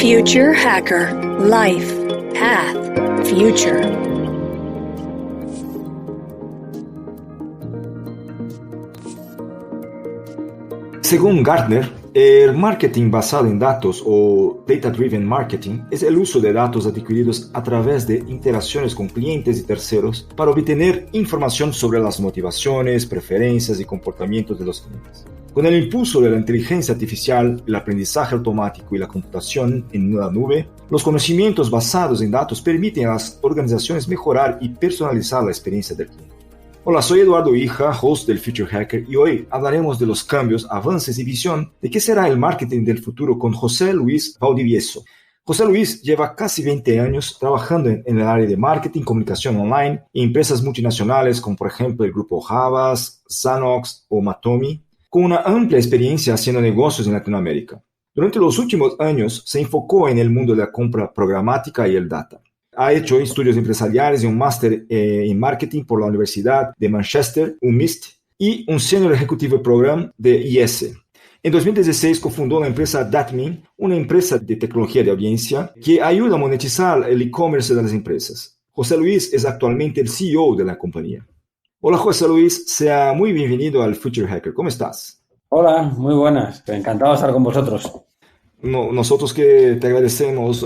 Future Hacker. Life. Path. Future. Según Gartner, el marketing basado en datos o data-driven marketing es el uso de datos adquiridos a través de interacciones con clientes y terceros para obtener información sobre las motivaciones, preferencias y comportamientos de los clientes. Con el impulso de la inteligencia artificial, el aprendizaje automático y la computación en la nube, los conocimientos basados en datos permiten a las organizaciones mejorar y personalizar la experiencia del cliente. Hola, soy Eduardo Hija, host del Future Hacker, y hoy hablaremos de los cambios, avances y visión de qué será el marketing del futuro con José Luis Valdivieso. José Luis lleva casi 20 años trabajando en el área de marketing, comunicación online y empresas multinacionales como por ejemplo el grupo Havas, Xanox o Matomi, con una amplia experiencia haciendo negocios en Latinoamérica. Durante los últimos años se enfocó en el mundo de la compra programática y el data. Ha hecho estudios empresariales y un máster en marketing por la Universidad de Manchester, un MIST, y un Senior Executive Program de IS. En 2016 cofundó la empresa Datmin, una empresa de tecnología de audiencia que ayuda a monetizar el e-commerce de las empresas. José Luis es actualmente el CEO de la compañía. Hola José Luis, sea muy bienvenido al Future Hacker. ¿Cómo estás? Hola, muy buenas. Encantado de estar con vosotros. Nosotros que te agradecemos,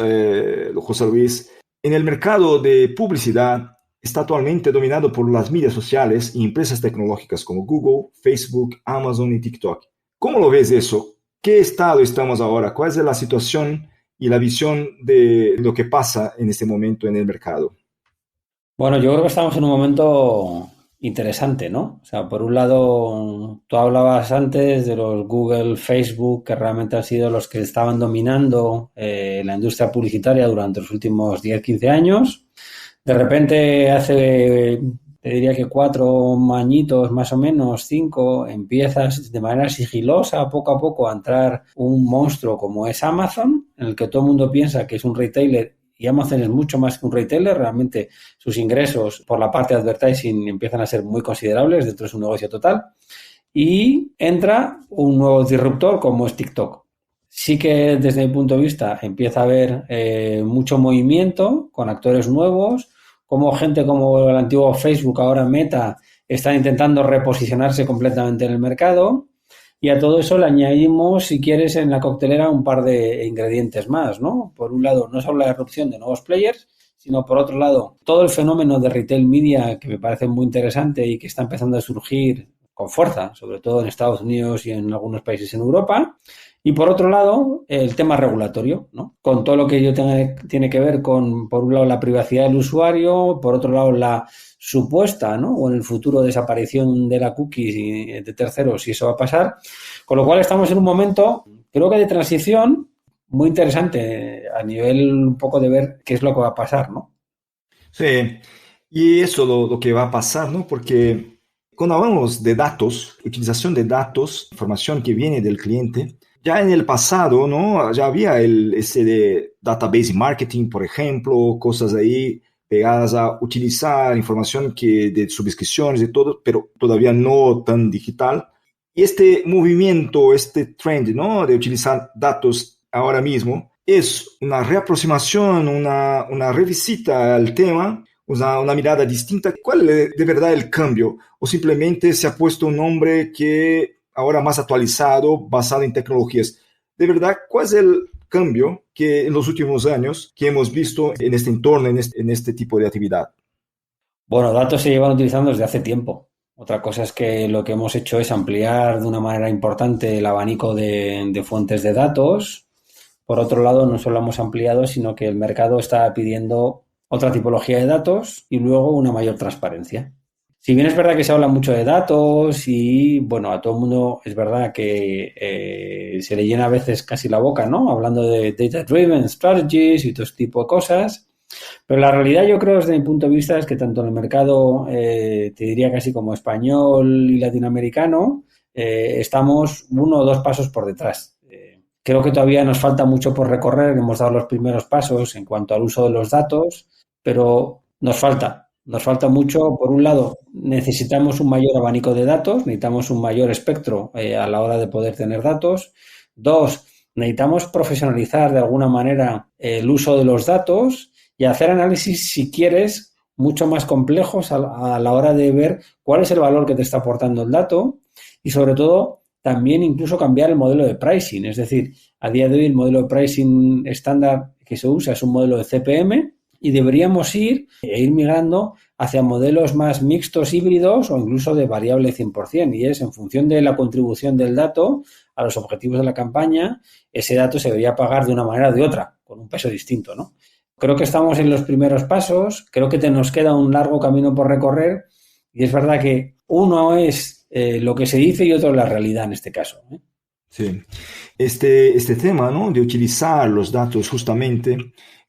José Luis. En el mercado de publicidad está actualmente dominado por las medias sociales y empresas tecnológicas como Google, Facebook, Amazon y TikTok. ¿Cómo lo ves eso? ¿Qué estado estamos ahora? ¿Cuál es la situación y la visión de lo que pasa en este momento en el mercado? Bueno, yo creo que estamos en un momento interesante, ¿no? O sea, por un lado, tú hablabas antes de los Google, Facebook, que realmente han sido los que estaban dominando la industria publicitaria durante los últimos 10, 15 años. De repente, hace, te diría que 4 añitos, más o menos, 5, empiezas de manera sigilosa, poco a poco, a entrar un monstruo como es Amazon, en el que todo el mundo piensa que es un retailer. Y Amazon es mucho más que un retailer, realmente sus ingresos por la parte de advertising empiezan a ser muy considerables dentro de su negocio total. Y entra un nuevo disruptor como es TikTok. Sí que desde mi punto de vista empieza a haber mucho movimiento con actores nuevos, como gente como el antiguo Facebook, ahora Meta, están intentando reposicionarse completamente en el mercado. Y a todo eso le añadimos, si quieres, en la coctelera un par de ingredientes más, ¿no? Por un lado, no solo la erupción de nuevos players, sino por otro lado, todo el fenómeno de retail media que me parece muy interesante y que está empezando a surgir con fuerza, sobre todo en Estados Unidos y en algunos países en Europa. Y por otro lado, el tema regulatorio, ¿no? Con todo lo que ello tiene que ver con, por un lado, la privacidad del usuario, por otro lado, la supuesta, ¿no? O en el futuro desaparición de la cookies y de terceros, si eso va a pasar. Con lo cual estamos en un momento, creo que de transición muy interesante a nivel un poco de ver qué es lo que va a pasar, ¿no? Sí, y eso lo que va a pasar, ¿no? Porque cuando hablamos de datos, utilización de datos, información que viene del cliente, ya en el pasado, ¿no? Ya había ese de database marketing, por ejemplo, cosas ahí pegadas a utilizar información de suscripciones y todo, pero todavía no tan digital. Y este movimiento, este trend, ¿no? De utilizar datos ahora mismo es una reaproximación, una revisita al tema, una mirada distinta. ¿Cuál es de verdad el cambio? ¿O simplemente se ha puesto un nombre que ahora más actualizado, basado en tecnologías? De verdad, ¿cuál es el cambio que en los últimos años que hemos visto en este entorno, en este tipo de actividad? Bueno, datos se llevan utilizando desde hace tiempo. Otra cosa es que lo que hemos hecho es ampliar de una manera importante el abanico de fuentes de datos. Por otro lado, no solo hemos ampliado, sino que el mercado está pidiendo otra tipología de datos y luego una mayor transparencia. Si bien es verdad que se habla mucho de datos y, bueno, a todo el mundo es verdad que se le llena a veces casi la boca, ¿no? Hablando de data-driven strategies y todo este tipo de cosas. Pero la realidad, yo creo, desde mi punto de vista, es que tanto en el mercado, te diría casi como español y latinoamericano, estamos 1 o 2 pasos por detrás. Creo que todavía nos falta mucho por recorrer, hemos dado los primeros pasos en cuanto al uso de los datos, pero nos falta mucho. Por un lado, necesitamos un mayor abanico de datos, necesitamos un mayor espectro a la hora de poder tener datos. 2, necesitamos profesionalizar de alguna manera el uso de los datos y hacer análisis, si quieres, mucho más complejos a la hora de ver cuál es el valor que te está aportando el dato y, sobre todo, también incluso cambiar el modelo de pricing. Es decir, a día de hoy el modelo de pricing estándar que se usa es un modelo de CPM y deberíamos ir migrando hacia modelos más mixtos, híbridos o incluso de variable 100%, y es en función de la contribución del dato a los objetivos de la campaña, ese dato se debería pagar de una manera o de otra, con un peso distinto, ¿no? Creo que estamos en los primeros pasos, creo que nos queda un largo camino por recorrer y es verdad que uno es lo que se dice y otro la realidad en este caso, ¿eh? Sí. Este tema, ¿no?, de utilizar los datos justamente,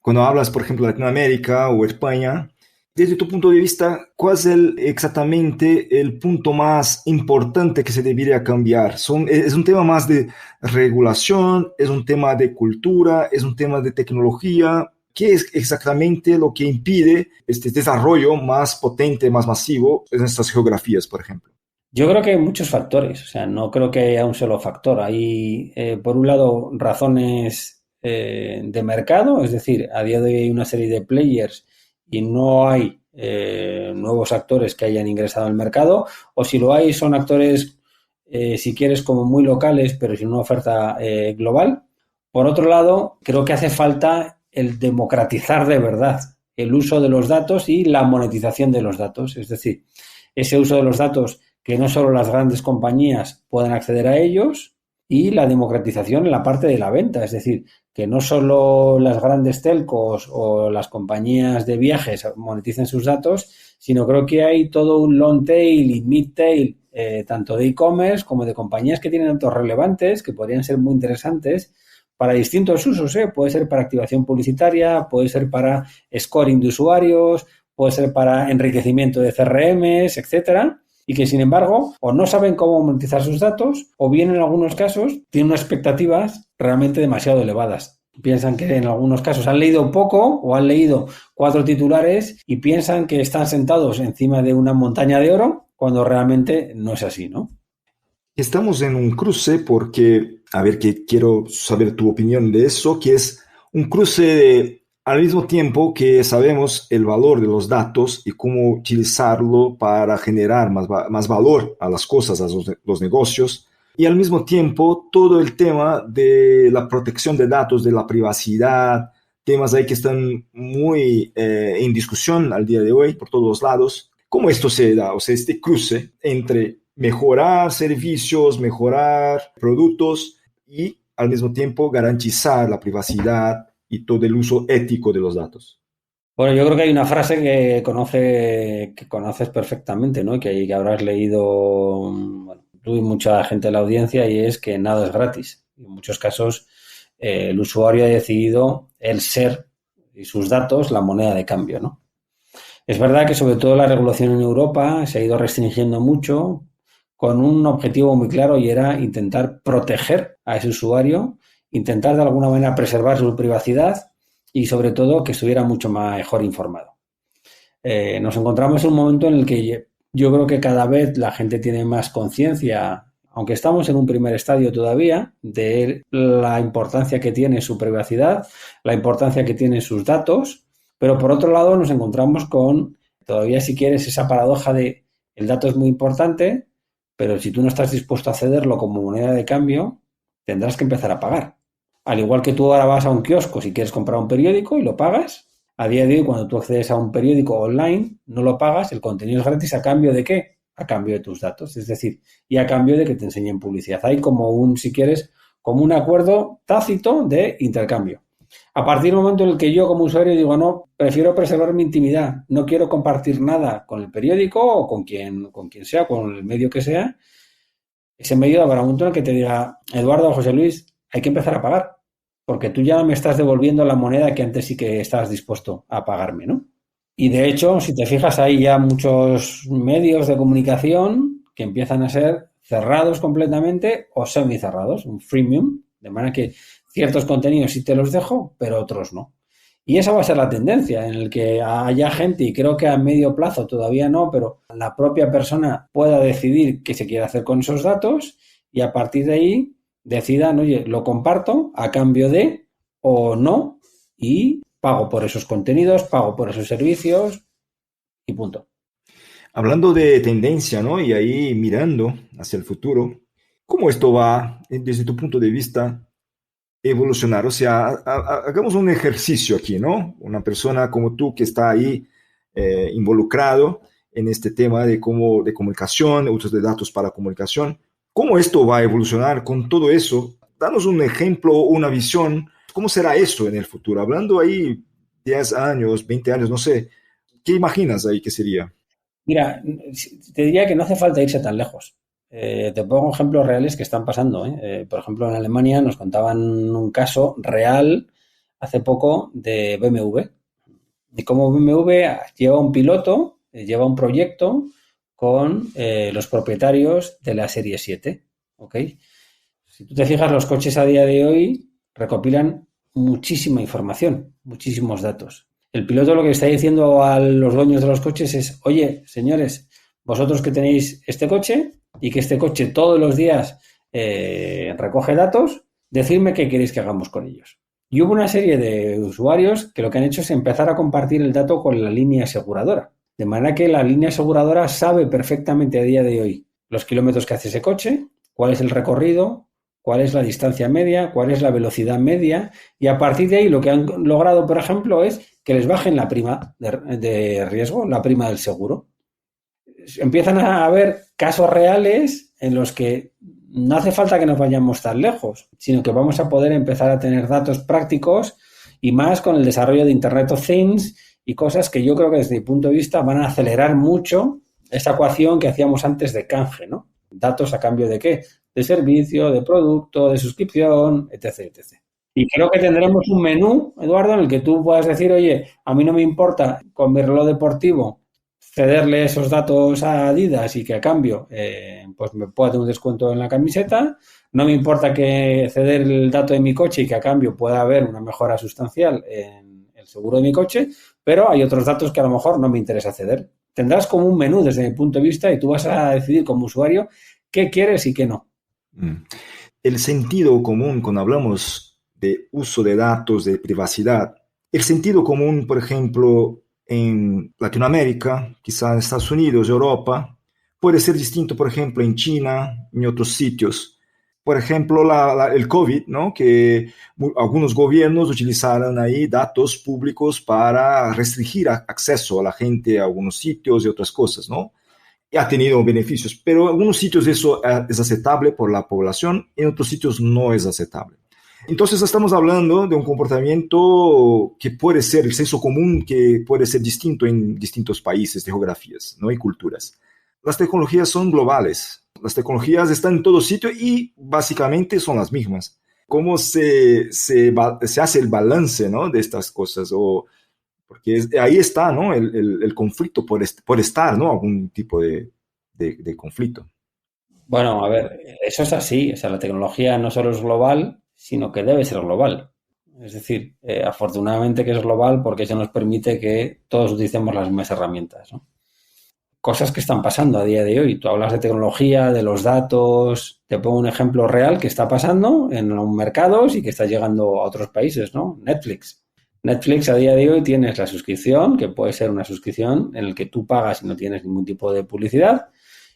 cuando hablas, por ejemplo, de Latinoamérica o España, desde tu punto de vista, ¿cuál es exactamente el punto más importante que se debería cambiar? ¿Es un tema más de regulación? ¿Es un tema de cultura? ¿Es un tema de tecnología? ¿Qué es exactamente lo que impide este desarrollo más potente, más masivo en estas geografías, por ejemplo? Yo creo que hay muchos factores, o sea, no creo que haya un solo factor. Hay, por un lado, razones de mercado, es decir, a día de hoy hay una serie de players y no hay nuevos actores que hayan ingresado al mercado, o si lo hay son actores, si quieres, como muy locales, pero sin una oferta global. Por otro lado, creo que hace falta el democratizar de verdad el uso de los datos y la monetización de los datos, es decir, ese uso de los datos que no solo las grandes compañías puedan acceder a ellos, y la democratización en la parte de la venta, es decir, que no solo las grandes telcos o las compañías de viajes moneticen sus datos, sino creo que hay todo un long tail y mid tail, tanto de e-commerce como de compañías que tienen datos relevantes que podrían ser muy interesantes para distintos usos, ¿eh? Puede ser para activación publicitaria, puede ser para scoring de usuarios, puede ser para enriquecimiento de CRMs, etcétera, y que, sin embargo, o no saben cómo monetizar sus datos, o bien en algunos casos tienen unas expectativas realmente demasiado elevadas. Piensan que en algunos casos han leído poco o han leído 4 titulares y piensan que están sentados encima de una montaña de oro, cuando realmente no es así, ¿no? Estamos en un cruce porque, a ver, que quiero saber tu opinión de eso, que es un cruce de, al mismo tiempo que sabemos el valor de los datos y cómo utilizarlo para generar más valor a las cosas, a los negocios, y al mismo tiempo todo el tema de la protección de datos, de la privacidad, temas ahí que están muy en discusión al día de hoy por todos los lados. ¿Cómo esto se da? O sea, este cruce entre mejorar servicios, mejorar productos y al mismo tiempo garantizar la privacidad y todo el uso ético de los datos. Bueno, yo creo que hay una frase que conoces perfectamente, ¿no? Que habrás leído, bueno, tú y mucha gente de la audiencia, y es que nada es gratis. En muchos casos, el usuario ha decidido el ser y sus datos la moneda de cambio, ¿no? Es verdad que sobre todo la regulación en Europa se ha ido restringiendo mucho con un objetivo muy claro, y era intentar proteger a ese usuario, intentar de alguna manera preservar su privacidad y, sobre todo, que estuviera mucho mejor informado. Nos encontramos en un momento en el que yo creo que cada vez la gente tiene más conciencia, aunque estamos en un primer estadio todavía, de la importancia que tiene su privacidad, la importancia que tienen sus datos, pero por otro lado nos encontramos con, todavía, si quieres, esa paradoja de el dato es muy importante, pero si tú no estás dispuesto a cederlo como moneda de cambio, tendrás que empezar a pagar. Al igual que tú ahora vas a un kiosco si quieres comprar un periódico y lo pagas, a día de hoy cuando tú accedes a un periódico online no lo pagas, el contenido es gratis. ¿A cambio de qué? A cambio de tus datos, es decir, y a cambio de que te enseñen publicidad. Hay como si quieres, como un acuerdo tácito de intercambio. A partir del momento en el que yo como usuario digo, no, prefiero preservar mi intimidad, no quiero compartir nada con el periódico o con quien sea, con el medio que sea, ese medio habrá un momento en el que te diga, Eduardo, José Luis, hay que empezar a pagar, porque tú ya me estás devolviendo la moneda que antes sí que estabas dispuesto a pagarme, ¿no? Y de hecho, si te fijas, hay ya muchos medios de comunicación que empiezan a ser cerrados completamente o semicerrados, un freemium, de manera que ciertos contenidos sí te los dejo, pero otros no. Y esa va a ser la tendencia, en el que haya gente, y creo que a medio plazo todavía no, pero la propia persona pueda decidir qué se quiere hacer con esos datos, y a partir de ahí decidan, oye, lo comparto a cambio de o no, y pago por esos contenidos, pago por esos servicios y punto. Hablando de tendencia, ¿no? Y ahí mirando hacia el futuro, ¿cómo esto va, desde tu punto de vista, evolucionar? O sea, hagamos un ejercicio aquí, ¿no? Una persona como tú que está ahí involucrado en este tema de comunicación, usos de datos para comunicación. ¿Cómo esto va a evolucionar con todo eso? Danos un ejemplo, una visión. ¿Cómo será eso en el futuro? Hablando ahí 10 años, 20 años, no sé. ¿Qué imaginas ahí que sería? Mira, te diría que no hace falta irse tan lejos. Te pongo ejemplos reales que están pasando, ¿eh? Por ejemplo, en Alemania nos contaban un caso real hace poco de BMW. Y cómo BMW lleva un piloto, lleva un proyecto con los propietarios de la serie 7. ¿Ok? Si tú te fijas, los coches a día de hoy recopilan muchísima información, muchísimos datos. El piloto lo que está diciendo a los dueños de los coches es, oye, señores, vosotros que tenéis este coche y que este coche todos los días recoge datos, decidme qué queréis que hagamos con ellos. Y hubo una serie de usuarios que lo que han hecho es empezar a compartir el dato con la línea aseguradora. De manera que la línea aseguradora sabe perfectamente a día de hoy los kilómetros que hace ese coche, cuál es el recorrido, cuál es la distancia media, cuál es la velocidad media, y a partir de ahí lo que han logrado, por ejemplo, es que les bajen la prima de riesgo, la prima del seguro. Empiezan a haber casos reales en los que no hace falta que nos vayamos tan lejos, sino que vamos a poder empezar a tener datos prácticos y más con el desarrollo de Internet of Things y cosas que yo creo que desde mi punto de vista van a acelerar mucho esa ecuación que hacíamos antes de canje, ¿no? ¿Datos a cambio de qué? De servicio, de producto, de suscripción, etc., etc. Y creo que tendremos un menú, Eduardo, en el que tú puedas decir, oye, a mí no me importa con mi reloj deportivo cederle esos datos a Adidas y que a cambio pues me pueda dar un descuento en la camiseta. No me importa que ceder el dato de mi coche y que a cambio pueda haber una mejora sustancial en el seguro de mi coche, pero hay otros datos que a lo mejor no me interesa ceder. Tendrás como un menú desde mi punto de vista y tú vas a decidir como usuario qué quieres y qué no. El sentido común, cuando hablamos de uso de datos, de privacidad, el sentido común, por ejemplo, en Latinoamérica, quizá en Estados Unidos, Europa, puede ser distinto, por ejemplo, en China, en otros sitios. Por ejemplo, el COVID, ¿no? Que algunos gobiernos utilizaron ahí datos públicos para restringir acceso a la gente a algunos sitios y otras cosas, ¿no? Y ha tenido beneficios, pero en algunos sitios eso es aceptable por la población, en otros sitios no es aceptable. Entonces estamos hablando de un comportamiento que puede ser el senso común, que puede ser distinto en distintos países, geografías, ¿no? Y culturas. Las tecnologías son globales, las tecnologías están en todo sitio y básicamente son las mismas. ¿Cómo se hace el balance, ¿no? De estas cosas? Porque ahí está, ¿no? El conflicto por estar, ¿no? Algún tipo de conflicto. Bueno, a ver, eso es así. O sea, la tecnología no solo es global, sino que debe ser global. Es decir, afortunadamente que es global porque eso nos permite que todos utilicemos las mismas herramientas, ¿no? Cosas que están pasando a día de hoy. Tú hablas de tecnología, de los datos. Te pongo un ejemplo real que está pasando en mercados y que está llegando a otros países, ¿no? Netflix a día de hoy tienes la suscripción, que puede ser una suscripción en la que tú pagas y no tienes ningún tipo de publicidad.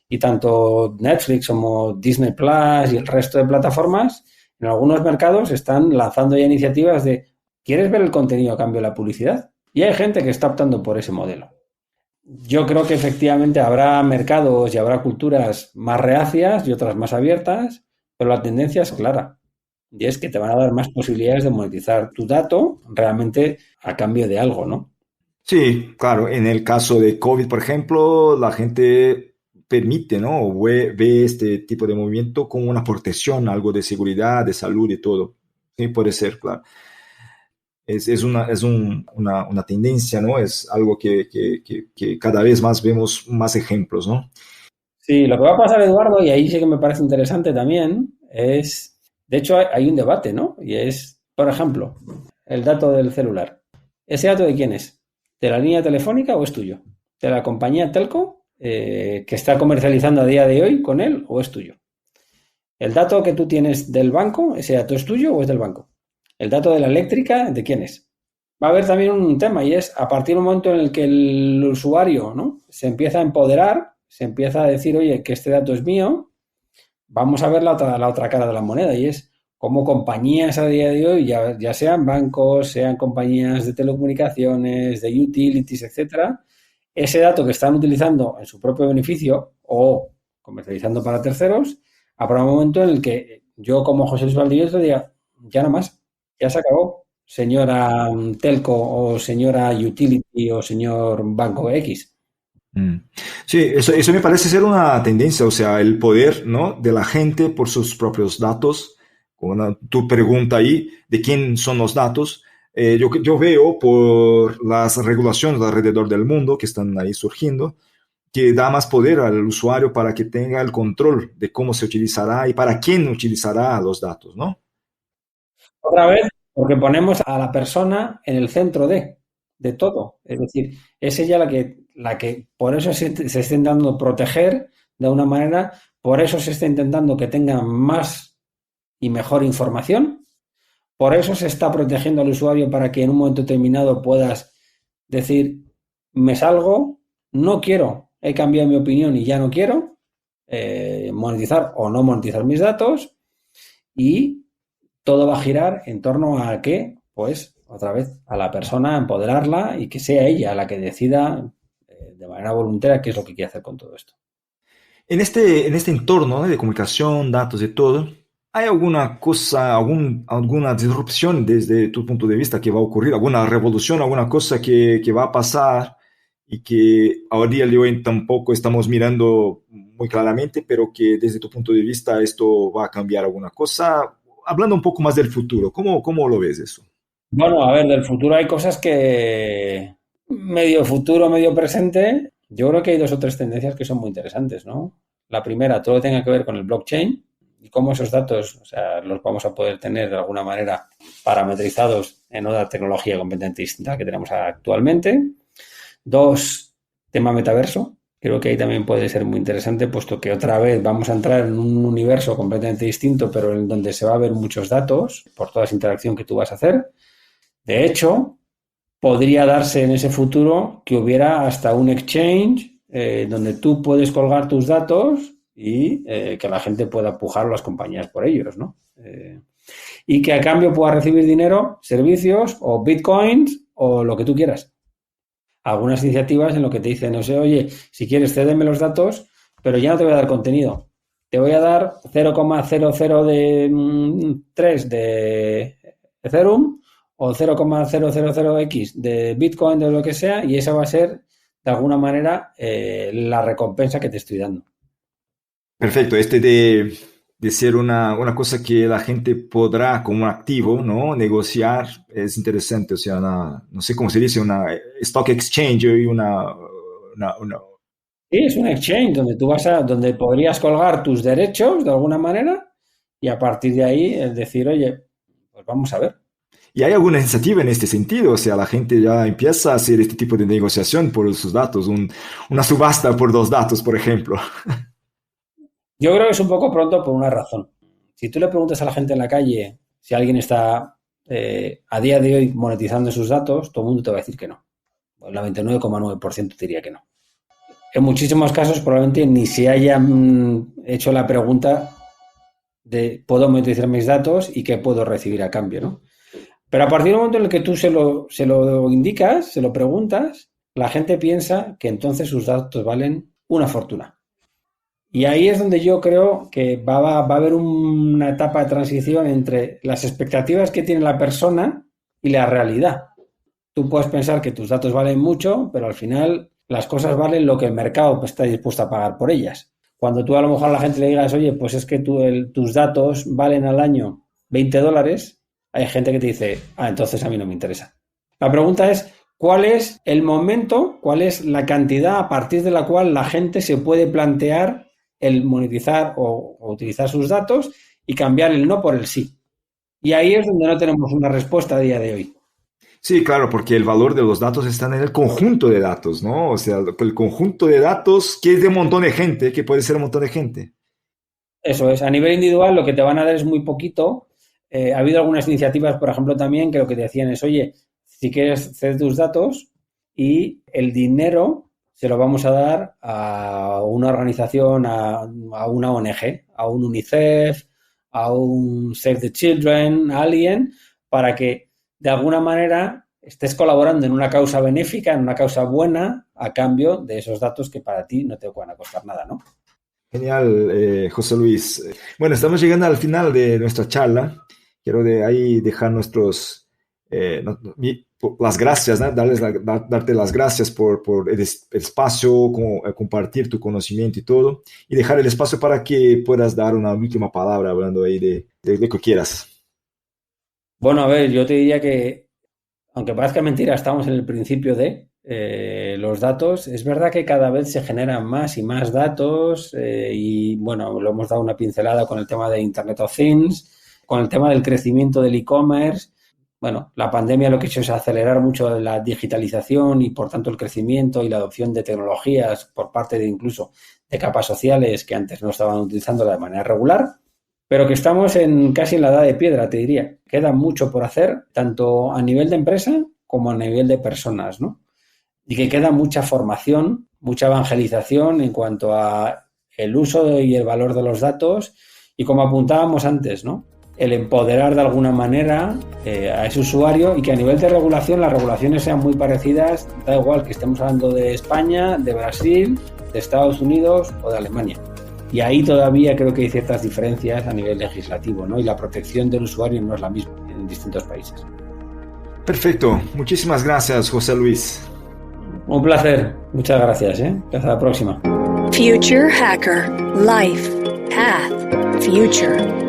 Y tanto Netflix como Disney Plus y el resto de plataformas, en algunos mercados están lanzando ya iniciativas de ¿quieres ver el contenido a cambio de la publicidad? Y hay gente que está optando por ese modelo. Yo creo que efectivamente habrá mercados y habrá culturas más reacias y otras más abiertas, pero la tendencia es clara. Y es que te van a dar más posibilidades de monetizar tu dato realmente a cambio de algo, ¿no? Sí, claro. En el caso de COVID, por ejemplo, la gente permite, ¿no? O ve este tipo de movimiento como una protección, algo de seguridad, de salud y todo. Sí, puede ser, claro. Es una tendencia, ¿no? Es algo que cada vez más vemos más ejemplos, ¿no? Sí, lo que va a pasar, Eduardo, y ahí sí que me parece interesante también, es, de hecho hay un debate, ¿no? Y es, por ejemplo, el dato del celular. ¿Ese dato de quién es? ¿De la línea telefónica o es tuyo? ¿De la compañía telco que está comercializando a día de hoy con él o es tuyo? El dato que tú tienes del banco, ¿ese dato es tuyo o es del banco? El dato de la eléctrica, ¿de quién es? Va a haber también un tema y es a partir del momento en el que el usuario, ¿no?, se empieza a empoderar, se empieza a decir, oye, que este dato es mío, vamos a ver la otra cara de la moneda y es cómo compañías a día de hoy, ya sean bancos, sean compañías de telecomunicaciones, de utilities, etcétera, ese dato que están utilizando en su propio beneficio o comercializando para terceros, habrá un momento en el que yo como José Luis Valdivieso diga, ya no más, ya se acabó, señora Telco o señora Utility o señor Banco X. Mm. Sí, eso me parece ser una tendencia, o sea, el poder, ¿no?, de la gente por sus propios datos. Tu pregunta ahí de quién son los datos, yo veo por las regulaciones alrededor del mundo que están ahí surgiendo, que da más poder al usuario para que tenga el control de cómo se utilizará y para quién utilizará los datos, ¿no? Otra vez, porque ponemos a la persona en el centro de todo. Es decir, es ella la que por eso se está intentando proteger de una manera, por eso se está intentando que tenga más y mejor información, por eso se está protegiendo al usuario para que en un momento determinado puedas decir, me salgo, no quiero, he cambiado mi opinión y ya no quiero monetizar o no monetizar mis datos y todo va a girar en torno a que, pues, otra vez, a la persona empoderarla y que sea ella la que decida de manera voluntaria qué es lo que quiere hacer con todo esto. En este entorno, ¿no?, de comunicación, datos y todo, ¿hay alguna cosa, alguna disrupción desde tu punto de vista que va a ocurrir? ¿Alguna revolución, alguna cosa que va a pasar y que a día de hoy tampoco estamos mirando muy claramente, pero que desde tu punto de vista esto va a cambiar alguna cosa? Hablando un poco más del futuro, ¿cómo lo ves eso? Bueno, a ver, del futuro hay cosas que medio futuro, medio presente. Yo creo que hay dos o tres tendencias que son muy interesantes, ¿no? La primera, todo lo que tenga que ver con el blockchain y cómo esos datos, o sea, los vamos a poder tener de alguna manera parametrizados en otra tecnología completamente distinta a la que tenemos actualmente. Dos, tema metaverso. Creo que ahí también puede ser muy interesante, puesto que otra vez vamos a entrar en un universo completamente distinto, pero en donde se va a ver muchos datos por toda esa interacción que tú vas a hacer. De hecho, podría darse en ese futuro que hubiera hasta un exchange donde tú puedes colgar tus datos y que la gente pueda pujar a las compañías por ellos, ¿no? Y que a cambio pueda recibir dinero, servicios o bitcoins o lo que tú quieras. Algunas iniciativas en lo que te dicen, no sé, oye, si quieres cédeme los datos, pero ya no te voy a dar contenido. Te voy a dar 0,003 de Ethereum o 0,000x de Bitcoin, de lo que sea, y esa va a ser, de alguna manera, la recompensa que te estoy dando. Perfecto, de ser una cosa que la gente podrá como activo, ¿no?, negociar, es interesante, o sea, no sé cómo se dice, una stock exchange y una. Sí, es un exchange donde donde podrías colgar tus derechos de alguna manera y a partir de ahí decir, oye, pues vamos a ver. ¿Y hay alguna iniciativa en este sentido? O sea, la gente ya empieza a hacer este tipo de negociación por sus datos, una subasta por los datos, por ejemplo. Yo creo que es un poco pronto por una razón. Si tú le preguntas a la gente en la calle si alguien está a día de hoy monetizando sus datos, todo el mundo te va a decir que no. El 99,9% te diría que no. En muchísimos casos probablemente ni se hayan hecho la pregunta de ¿puedo monetizar mis datos y qué puedo recibir a cambio?, ¿no? Pero a partir del momento en el que tú se lo indicas, se lo preguntas, la gente piensa que entonces sus datos valen una fortuna. Y ahí es donde yo creo que va a haber una etapa de transición entre las expectativas que tiene la persona y la realidad. Tú puedes pensar que tus datos valen mucho, pero al final las cosas valen lo que el mercado está dispuesto a pagar por ellas. Cuando tú a lo mejor a la gente le digas, oye, pues es que tus datos valen al año $20, hay gente que te dice, entonces a mí no me interesa. La pregunta es, ¿cuál es el momento, cuál es la cantidad a partir de la cual la gente se puede plantear el monetizar o utilizar sus datos y cambiar el no por el sí? Y ahí es donde no tenemos una respuesta a día de hoy. Sí, claro, porque el valor de los datos está en el conjunto de datos, ¿no? O sea, el conjunto de datos que es de un montón de gente, que puede ser un montón de gente. Eso es. A nivel individual lo que te van a dar es muy poquito. Ha habido algunas iniciativas, por ejemplo, también que lo que te decían es, oye, si quieres ceder tus datos y el dinero se lo vamos a dar a una organización, a una ONG, a un UNICEF, a un Save the Children, a alguien, para que de alguna manera estés colaborando en una causa benéfica, en una causa buena, a cambio de esos datos que para ti no te van a costar nada, ¿no? Genial, José Luis. Bueno, estamos llegando al final de nuestra charla. Quiero de ahí dejar las gracias, ¿no? Darte las gracias por el espacio, compartir tu conocimiento y todo, y dejar el espacio para que puedas dar una última palabra hablando ahí de lo que quieras. Bueno, a ver, yo te diría que, aunque parezca mentira, estamos en el principio de los datos. Es verdad que cada vez se generan más y más datos y, bueno, lo hemos dado una pincelada con el tema de Internet of Things, con el tema del crecimiento del e-commerce. Bueno, la pandemia lo que ha hecho es acelerar mucho la digitalización y, por tanto, el crecimiento y la adopción de tecnologías por parte de incluso de capas sociales que antes no estaban utilizando de manera regular. Pero que estamos casi en la edad de piedra, te diría. Queda mucho por hacer, tanto a nivel de empresa como a nivel de personas, ¿no? Y que queda mucha formación, mucha evangelización en cuanto a el uso y el valor de los datos y, como apuntábamos antes, ¿no? El empoderar de alguna manera a ese usuario y que a nivel de regulación las regulaciones sean muy parecidas, da igual que estemos hablando de España, de Brasil, de Estados Unidos o de Alemania. Y ahí todavía creo que hay ciertas diferencias a nivel legislativo, ¿no? Y la protección del usuario no es la misma en distintos países. Perfecto. Muchísimas gracias, José Luis. Un placer. Muchas gracias, ¿eh? Hasta la próxima. Future Hacker. Life. Path. Future.